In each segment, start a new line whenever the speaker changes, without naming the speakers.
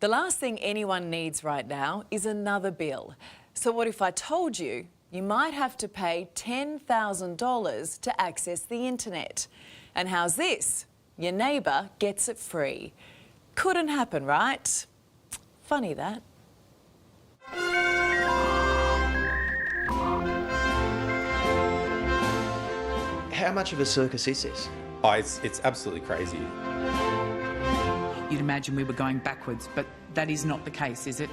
The last thing anyone needs right now is another bill. So what if I told you you might have to pay $10,000 to access the internet? And how's this? Your neighbour gets it free. Couldn't happen, right? Funny that.
How much of a circus is this?
Oh, it's absolutely crazy.
You'd imagine we were going backwards, but that is not the case, is it?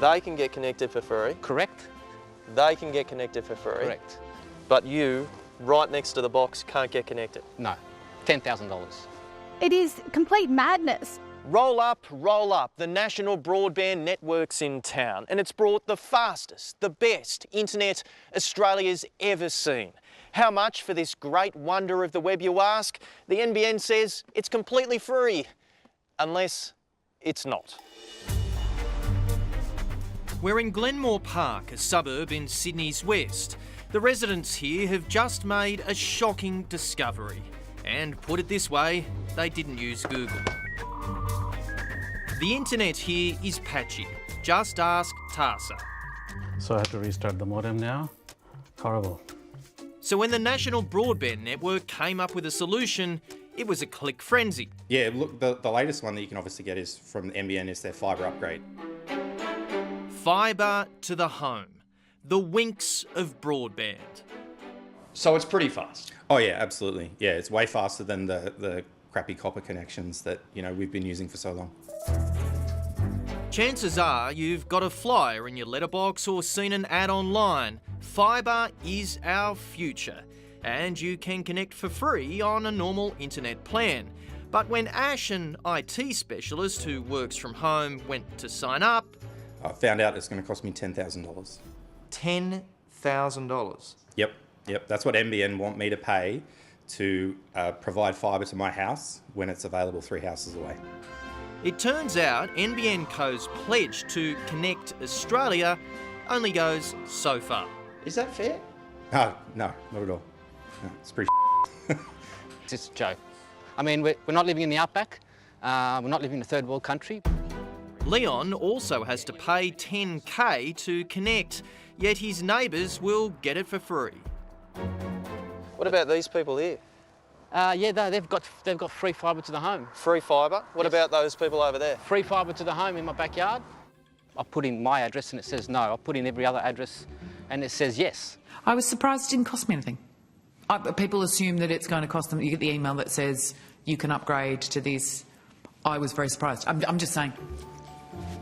They can get connected for free.
Correct.
They can get connected for free.
Correct.
But you, right next to the box, can't get connected.
No. $10,000.
It is complete madness.
Roll up, the national broadband network's in town, and it's brought the fastest, the best internet Australia's ever seen. How much for this great wonder of the web, you ask? The NBN says it's completely free, unless it's not. We're in Glenmore Park, a suburb in Sydney's west. The residents here have just made a shocking discovery. And put it this way, they didn't use Google. The internet here is patchy. Just ask Tarsa.
So I have to restart the modem now. Horrible.
So when the National Broadband Network came up with a solution, it was a click frenzy.
Yeah, look, the latest one that you can obviously get is from NBN is their fibre upgrade.
Fibre to the home. The winks of broadband.
So it's pretty fast.
Oh yeah, absolutely. Yeah, it's way faster than the crappy copper connections that, you know, we've been using for so long.
Chances are you've got a flyer in your letterbox or seen an ad online. Fibre is our future, and you can connect for free on a normal internet plan. But when Ash, an IT specialist who works from home, went to sign up...
I found out it's going to cost me $10,000.
$10,000?
Yep, that's what NBN want me to pay to provide fibre to my house when it's available 3 houses away.
It turns out NBN Co's pledge to connect Australia only goes so far.
Is that fair?
No, not at all. No, it's pretty
It's just a joke. I mean, we're not living in the outback. We're not living in a third world country.
Leon also has to pay $10K to connect, yet his neighbours will get it for free. What about these people here?
Yeah, they've got free fibre to the home.
Free fibre? What about those people over there?
Free fibre to the home in my backyard. I put in my address and it says no. I put in every other address and it says yes.
I was surprised it didn't cost me anything. People assume that it's going to cost them. You get the email that says you can upgrade to this. I was very surprised. I'm just saying.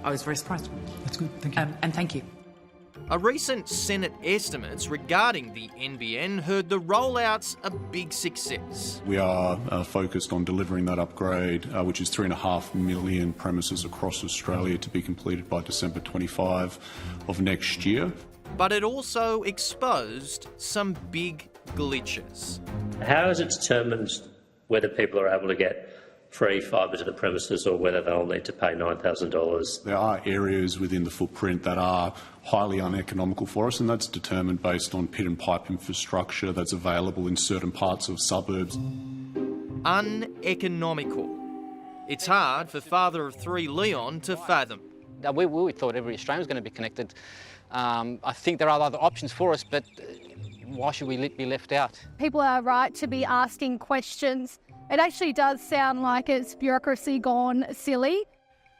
I was very surprised.
That's good, thank you.
And thank you.
A recent Senate estimates regarding the NBN heard the rollout's a big success.
We are focused on delivering that upgrade, which is 3.5 million premises across Australia to be completed by December 25 of next year.
But it also exposed some big glitches.
How is it determined whether people are able to get free fibre to the premises or whether they'll need to pay $9,000?
There are areas within the footprint that are highly uneconomical for us, and that's determined based on pit and pipe infrastructure that's available in certain parts of suburbs.
Uneconomical. It's hard for father of three Leon to fathom.
We thought every Australian was going to be connected. I think there are other options for us, but why should we be left out?
People are right to be asking questions. It actually does sound like it's bureaucracy gone silly.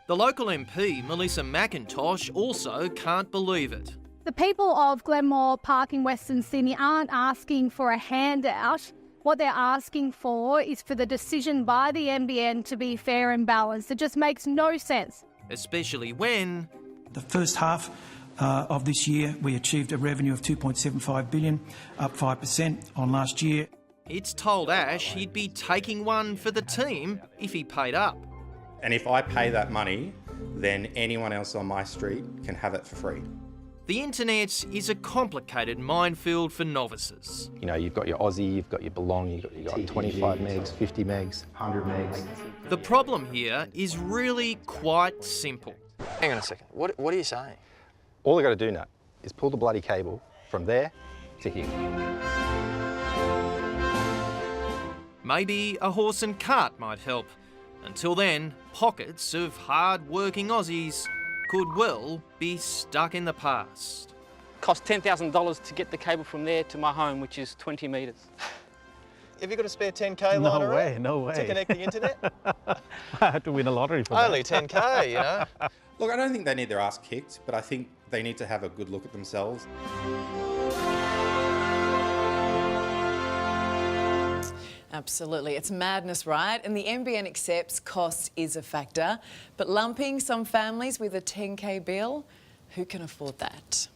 The local MP, Melissa McIntosh, also can't believe it.
The people of Glenmore Park in Western Sydney aren't asking for a handout. What they're asking for is for the decision by the NBN to be fair and balanced. It just makes no sense.
Especially when...
The first half of this year, we achieved a revenue of $2.75 billion, up 5% on last year.
It's told Ash he'd be taking one for the team if he paid up.
And if I pay that money, then anyone else on my street can have it for free.
The internet is a complicated minefield for novices.
You know, you've got your Aussie, you've got your Belong, you've got 25 megs, 50 megs, 100 megs.
The problem here is really quite simple.
Hang on a second. What are you saying?
All I've got to do now is pull the bloody cable from there to here.
maybe a horse and cart might help. Until then, pockets of hard-working Aussies could well be stuck in the past.
Cost $10,000 to get the cable from there to my home, which is 20 metres.
Have you got a spare 10K
No
lying
way,
around
no way.
to connect the internet?
I had to win a lottery for that.
Only 10K, you know.
Look, I don't think they need their ass kicked, but I think they need to have a good look at themselves.
Absolutely. It's madness, right? And the NBN accepts cost is a factor, but lumping some families with a 10K bill, who can afford that?